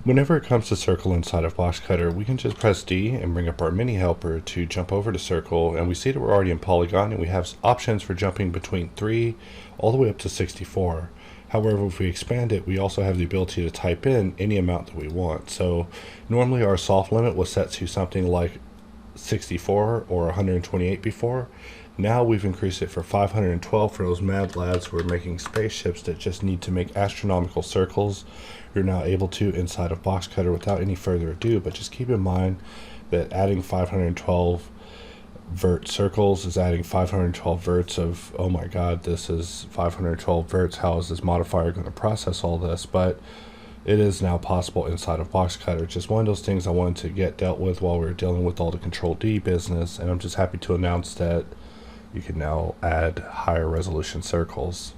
Whenever it comes to circle inside of Boxcutter, we can just press D and bring up our mini helper to jump over to circle, and we see that we're already in polygon and we have options for jumping between 3 all the way up to 64. However, if we expand it, we also have the ability to type in any amount that we want. So normally our soft limit was set to something like 64 or 128 before. Now we've increased it for 512 for those mad lads who are making spaceships that just need to make astronomical circles. You're now able to inside of Boxcutter without any further ado, but just keep in mind that adding 512 vert circles is adding 512 verts of, oh my god, this is 512 verts, how is this modifier going to process all this? But it is now possible inside of Boxcutter. Just one of those things I wanted to get dealt with while we were dealing with all the Control D business, and I'm just happy to announce that you can now add higher resolution circles.